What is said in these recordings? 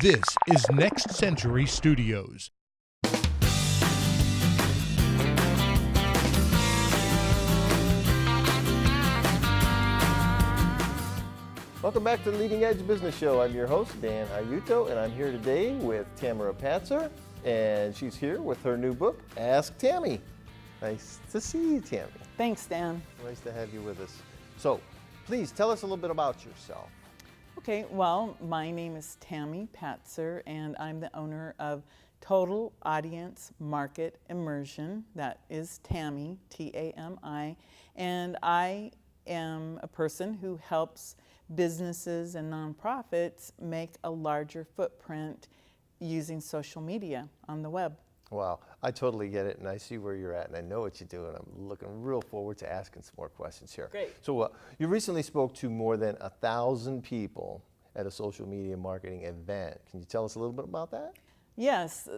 This is Next Century Studios. Welcome back to the Leading Edge Business Show. I'm your host, Dan Ayuto, and I'm here today with Tamara Patzer, and she's here with her new book, Ask Tami. Nice to see you, Tami. Thanks, Dan. Nice to have you with us. So, please tell us a little bit about yourself. Okay, well, my name is Tami Patzer, and I'm the owner of Total Audience Market Immersion. That is Tami, T-A-M-I, and I am a person who helps businesses and nonprofits make a larger footprint using social media on the web. Wow, I totally get it, and I see where you're at, and I know what you do, and I'm looking real forward to asking some more questions here. Great. So you recently spoke to more than 1,000 people at a social media marketing event. Can you tell us a little bit about that? Yes,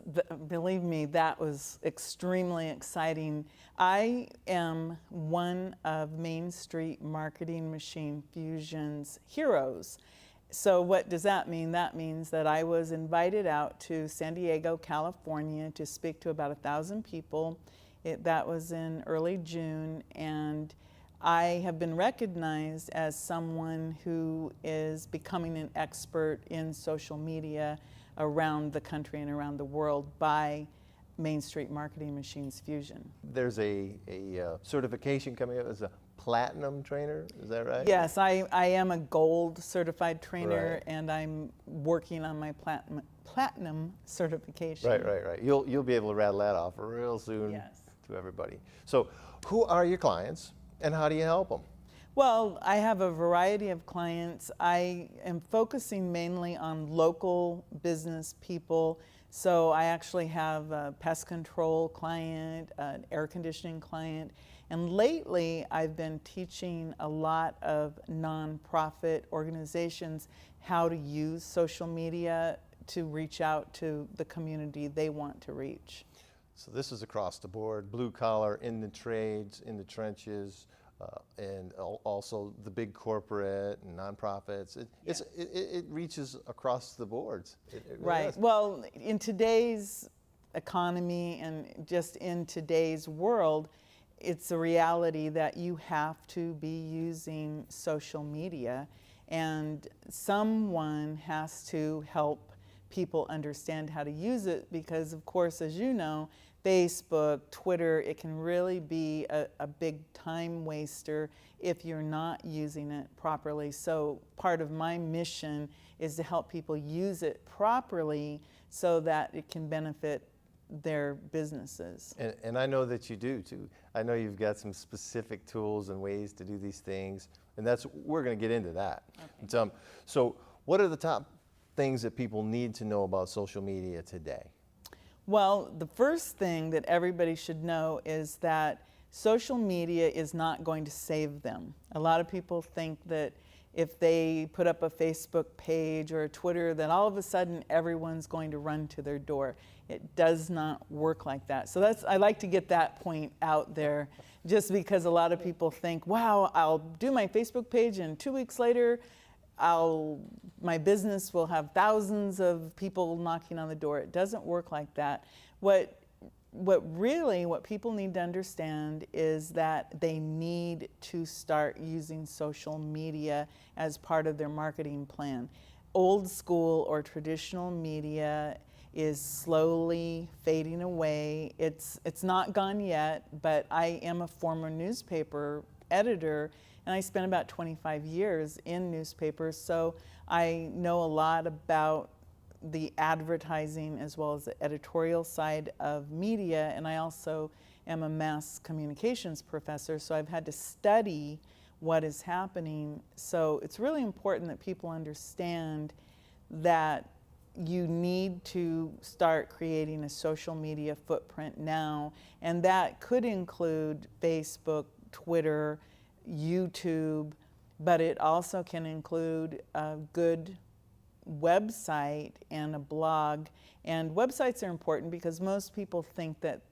believe me, that was extremely exciting. I am one of Main Street Marketing Machine Fusion's heroes. So what does that mean? That means that I was invited out to San Diego, California to speak to about 1,000 people. That was in early June, and I have been recognized as someone who is becoming an expert in social media around the country and around the world by Main Street Marketing Machines Fusion. There's a certification coming up as a platinum trainer, is that right? Yes, I am a gold certified trainer, Right. and I'm working on my platinum certification. Right. You'll be able to rattle that off real soon. Yes. To everybody. So who are your clients and how do you help them? Well, I have a variety of clients. I am focusing mainly on local business people. So I actually have a pest control client, an air conditioning client, and lately I've been teaching a lot of nonprofit organizations how to use social media to reach out to the community they want to reach. So this is across the board, blue collar, in the trades, in the trenches, and also the big corporate and nonprofits. It reaches across the boards. It really Right. does. Well, in today's economy and just in today's world, it's a reality that you have to be using social media, and someone has to help people understand how to use it, because of course, as you know, Facebook, Twitter, it can really be a big time waster if you're not using it properly. So part of my mission is to help people use it properly so that it can benefit their businesses. And I know that you do too. I know you've got some specific tools and ways to do these things, and we're going to get into that. Okay. So what are the top things that people need to know about social media today? Well, the first thing that everybody should know is that social media is not going to save them. A lot of people think that if they put up a Facebook page or a Twitter, that all of a sudden everyone's going to run to their door. It does not work like that. So I like to get that point out there, just because a lot of people think, wow, I'll do my Facebook page and 2 weeks later, my business will have thousands of people knocking on the door. It doesn't work like that. What people need to understand is that they need to start using social media as part of their marketing plan. Old school or traditional media is slowly fading away. It's not gone yet, but I am a former newspaper editor, and I spent about 25 years in newspapers, so I know a lot about the advertising as well as the editorial side of media, and I also am a mass communications professor, so I've had to study what is happening. So it's really important that people understand that you need to start creating a social media footprint now, and that could include Facebook, Twitter, YouTube, but it also can include a good website and a blog. And websites are important because most people think that,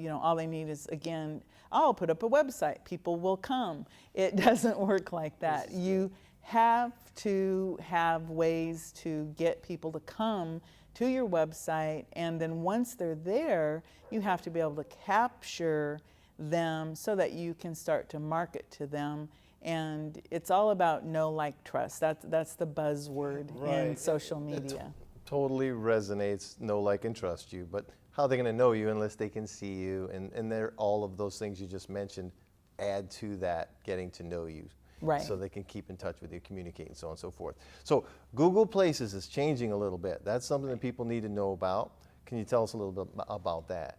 all they need is, again, I'll put up a website, people will come. It doesn't work like that. You have to have ways to get people to come to your website, and then once they're there, you have to be able to capture them so that you can start to market to them. And it's all about know, like, trust. That's the buzzword in social media. Totally resonates, know, like, and trust you, but how are they going to know you unless they can see you? And all of those things you just mentioned add to that getting to know you. Right. So they can keep in touch with you, communicate, and so on and so forth. So Google Places is changing a little bit. That's something that people need to know about. Can you tell us a little bit about that?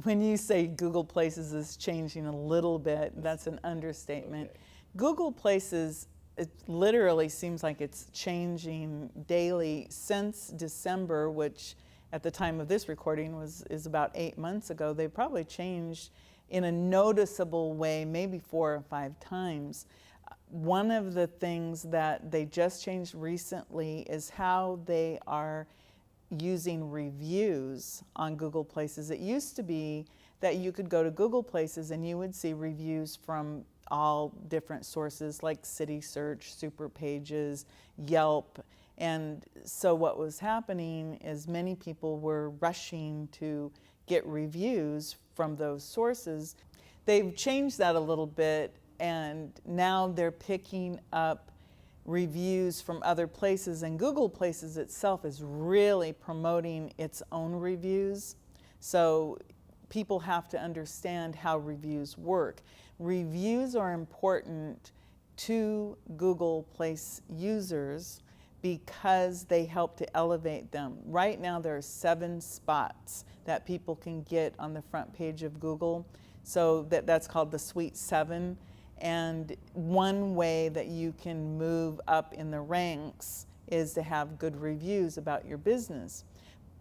When you say Google Places is changing a little bit, that's an understatement. Okay. Google Places, it literally seems like it's changing daily since December, which at the time of this recording is about 8 months ago. They probably changed in a noticeable way, maybe 4 or 5 times. One of the things that they just changed recently is how they are using reviews on Google Places. It used to be that you could go to Google Places and you would see reviews from all different sources like City Search, Super Pages, Yelp. And so what was happening is many people were rushing to get reviews from those sources. They've changed that a little bit, and now they're picking up reviews from other places, and Google Places itself is really promoting its own reviews. So people have to understand how reviews work. Reviews are important to Google Place users because they help to elevate them. Right now there are 7 spots that people can get on the front page of Google. So that's called the Suite 7. And one way that you can move up in the ranks is to have good reviews about your business.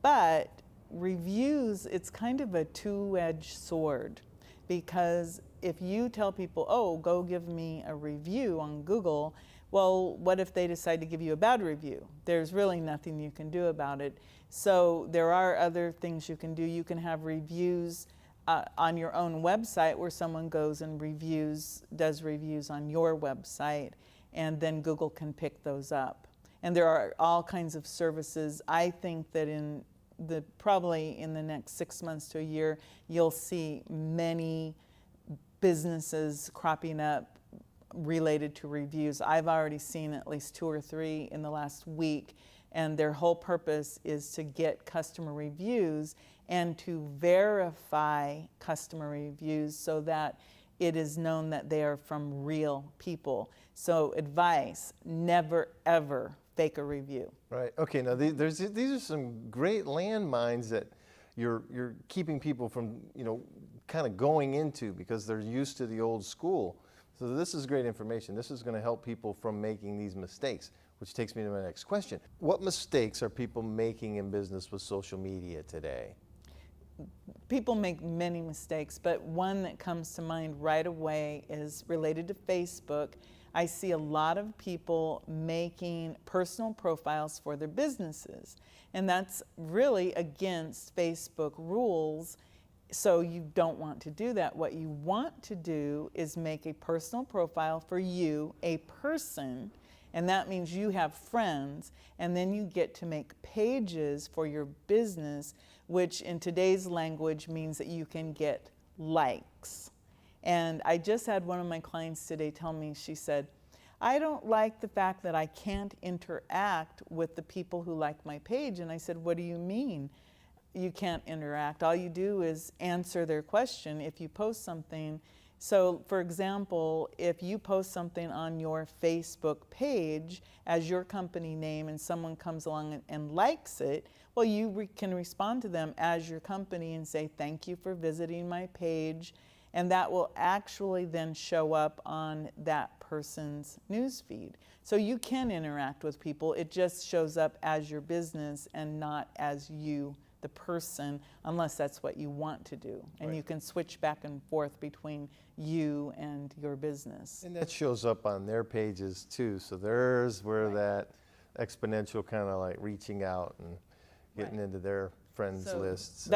But reviews, it's kind of a two-edged sword, because if you tell people, oh, go give me a review on Google, well, what if they decide to give you a bad review? There's really nothing you can do about it. So there are other things you can do. You can have reviews on your own website where someone goes and does reviews on your website, and then Google can pick those up. And there are all kinds of services. I think that probably in the next 6 months to a year, you'll see many businesses cropping up related to reviews. I've already seen at least 2 or 3 in the last week, and their whole purpose is to get customer reviews and to verify customer reviews so that it is known that they are from real people. So advice, never ever fake a review. Right. Okay. Now these are some great landmines that you're keeping people from kind of going into because they're used to the old school. So this is great information. This is going to help people from making these mistakes, which takes me to my next question. What mistakes are people making in business with social media today? People make many mistakes, but one that comes to mind right away is related to Facebook. I see a lot of people making personal profiles for their businesses, and that's really against Facebook rules. So you don't want to do that. What you want to do is make a personal profile for you, a person, and that means you have friends, and then you get to make pages for your business, which in today's language means that you can get likes. And I just had one of my clients today tell me, she said, I don't like the fact that I can't interact with the people who like my page. And I said, what do you mean you can't interact? All you do is answer their question if you post something. So for example, if you post something on your Facebook page as your company name and someone comes along and likes it, well, you can respond to them as your company and say, thank you for visiting my page. And that will actually then show up on that person's newsfeed. So you can interact with people. It just shows up as your business and not as you, the person, unless that's what you want to do. And Right. You can switch back and forth between you and your business. And that shows up on their pages too. So there's where that exponential kind of like reaching out and getting into their friends So lists.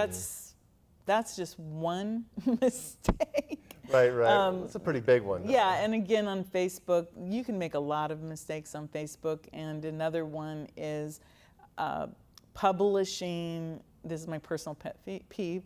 that's just one mistake. Right, right. That's a pretty big one. Yeah, and again on Facebook, you can make a lot of mistakes on Facebook. And another one is publishing, this is my personal pet peeve,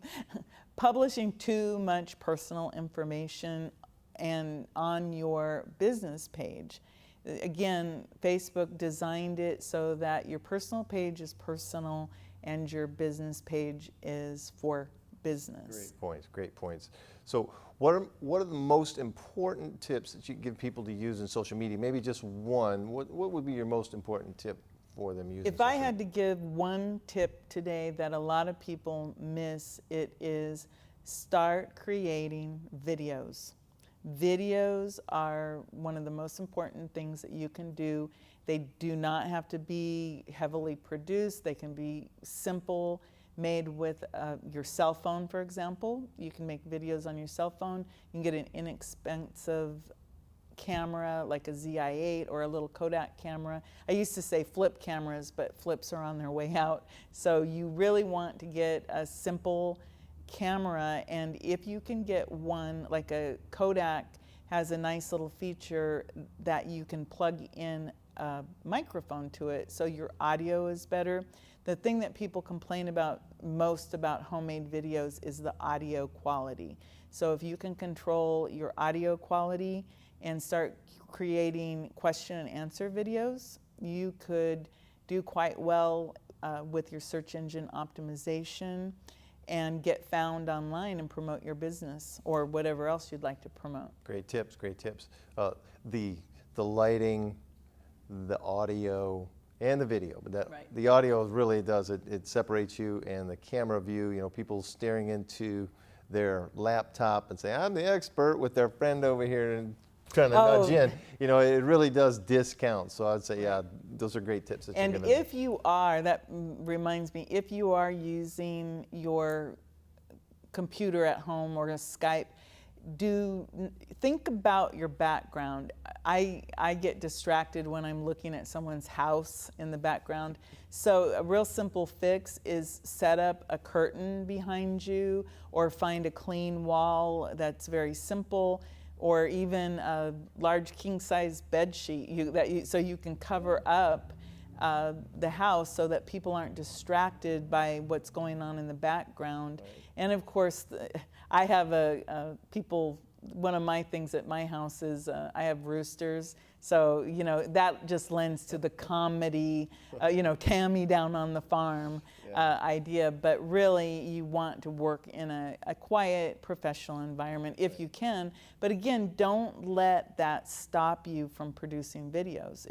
publishing too much personal information and on your business page. Again, Facebook designed it so that your personal page is personal and your business page is for business. Great points, great points. So what are the most important tips that you give people to use in social media? Maybe just one. What would be your most important tip for them using If I had to give one tip today that a lot of people miss, it is start creating videos. Videos are one of the most important things that you can do. They do not have to be heavily produced. They can be simple, made with your cell phone, for example. You can make videos on your cell phone. You can get an inexpensive camera like a ZI-8 or a little Kodak camera. I used to say flip cameras, but flips are on their way out. So you really want to get a simple camera, and if you can get one, like a Kodak has a nice little feature that you can plug in a microphone to it so your audio is better. The thing that people complain about most about homemade videos is the audio quality. So if you can control your audio quality and start creating question and answer videos, you could do quite well with your search engine optimization and get found online and promote your business or whatever else you'd like to promote. Great tips, great tips. The lighting, the audio, and the video, but that Right. the audio really does it separates you, and the camera view, you know, people staring into their laptop and say, I'm the expert, with their friend over here and trying to nudge in. You know, it really does discount. So I'd say, yeah, those are great tips that And you're gonna if you are, that reminds me, if you are using your computer at home or a Skype, think about your background. I get distracted when I'm looking at someone's house in the background. So a real simple fix is set up a curtain behind you, or find a clean wall that's very simple, or even a large king-size bed sheet so you can cover up the house so that people aren't distracted by what's going on in the background. Right. And of course, I have one of my things at my house is I have roosters. So, you know, that just lends to the comedy, you know, Tami down on the farm idea. But really, you want to work in a quiet, professional environment if you can. But again, don't let that stop you from producing videos.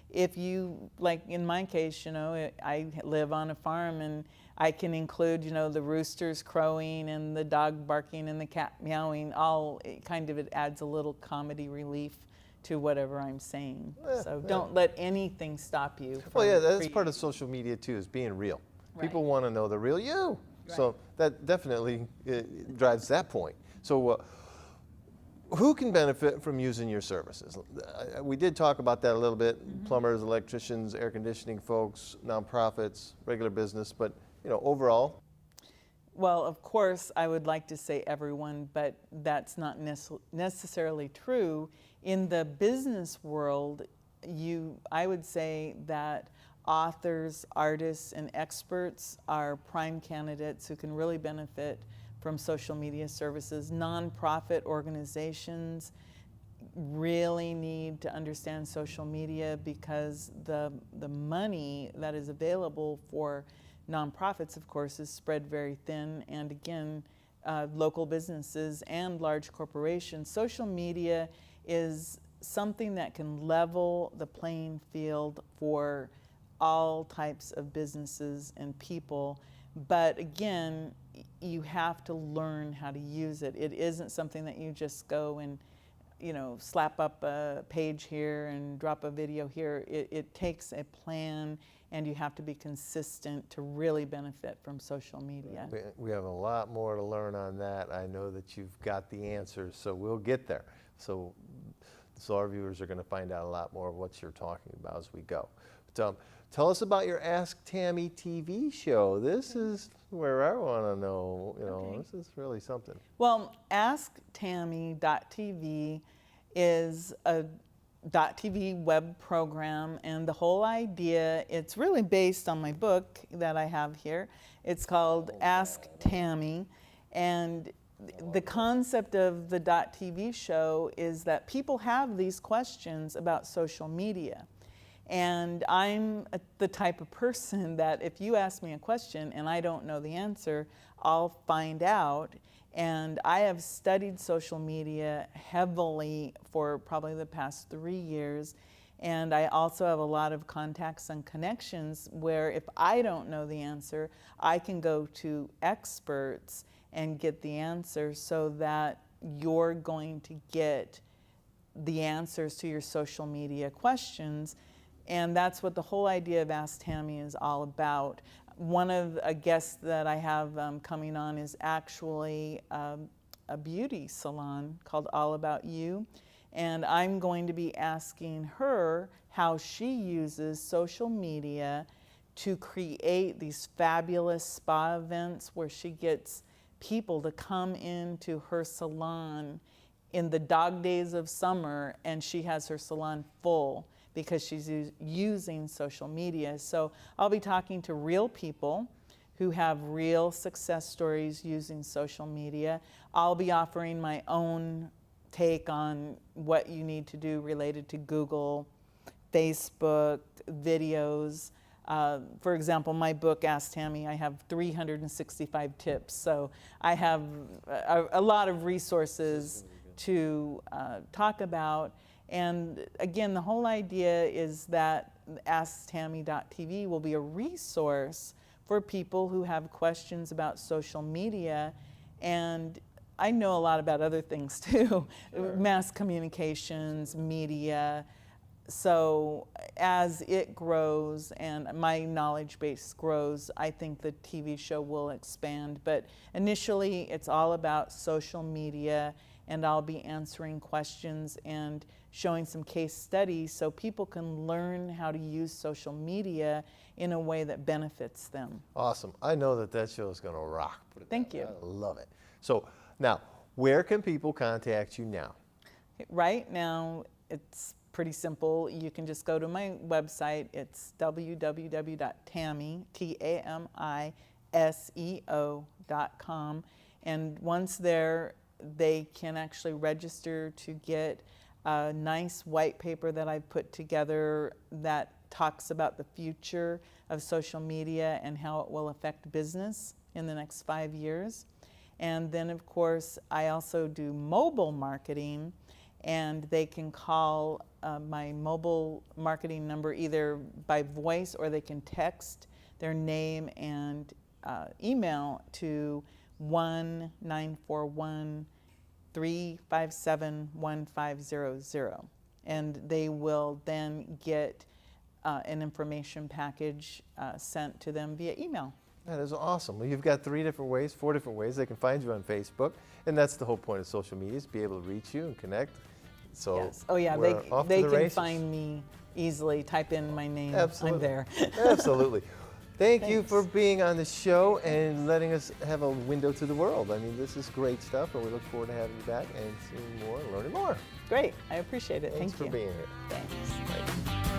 If you, like in my case, you know, I live on a farm, and I can include, you know, the roosters crowing and the dog barking and the cat meowing. It adds a little comedy relief to whatever I'm saying. So don't let anything stop you from Well, yeah, that's creating. part of social media too, is being real. Right. People want to know the real you. Right. So that definitely drives that point. So who can benefit from using your services? We did talk about that a little bit. Mm-hmm. Plumbers, electricians, air conditioning folks, nonprofits, regular business, but you know, overall. Well, of course, I would like to say everyone, but that's not necessarily true. In the business world, I would say that authors, artists, and experts are prime candidates who can really benefit from social media services. Nonprofit organizations really need to understand social media, because the money that is available for nonprofits, of course, is spread very thin. And again, local businesses and large corporations. Social media is something that can level the playing field for all types of businesses and people. But again, you have to learn how to use it. It isn't something that you just go and, you know, slap up a page here and drop a video here. It takes a plan, and you have to be consistent to really benefit from social media. We have a lot more to learn on that. I know that you've got the answers, so we'll get there. So our viewers are going to find out a lot more of what you're talking about as we go. Tell us about your Ask Tami TV show. This is where I want to know, this is really something. Well, AskTami.tv is a .tv web program, and the whole idea, it's really based on my book that I have here. It's called Ask Tami, and the concept of the .tv show is that people have these questions about social media. And I'm the type of person that if you ask me a question and I don't know the answer, I'll find out. And I have studied social media heavily for probably the past 3 years. And I also have a lot of contacts and connections where if I don't know the answer, I can go to experts and get the answer so that you're going to get the answers to your social media questions. And that's what the whole idea of Ask Tami is all about. One of the guests that I have coming on is actually a beauty salon called All About You. And I'm going to be asking her how she uses social media to create these fabulous spa events where she gets people to come into her salon in the dog days of summer, and she has her salon full because she's using social media. So I'll be talking to real people who have real success stories using social media. I'll be offering my own take on what you need to do related to Google, Facebook, videos. For example, my book, Ask Tami, I have 365 tips. So I have a lot of resources to talk about. And again, the whole idea is that AskTami.tv will be a resource for people who have questions about social media. And I know a lot about other things too, sure. Mass communications, media. So as it grows and my knowledge base grows, I think the TV show will expand. But initially, it's all about social media, and I'll be answering questions and showing some case studies so people can learn how to use social media in a way that benefits them. Awesome. I know that show is going to rock. Thank you. I love it. So now, where can people contact you now? Right now, it's pretty simple. You can just go to my website. It's www.tamiseo.com. And once there, they can actually register to get a nice white paper that I've put together that talks about the future of social media and how it will affect business in the next 5 years. And then, of course, I also do mobile marketing, and they can call my mobile marketing number either by voice or they can text their name and email to 1-941-357-1500. And they will then get an information package sent to them via email. That is awesome. Well, you've got 4 different ways they can find you on Facebook, and that's the whole point of social media, is be able to reach you and connect. So yes. Oh yeah, they can find me easily. Type in my name. Absolutely. I'm there. Absolutely. Thanks you for being on the show and letting us have a window to the world. I mean, this is great stuff, and we look forward to having you back and seeing more and learning more. Great. I appreciate it. Thanks Thank you. for being here. Thanks. Thanks.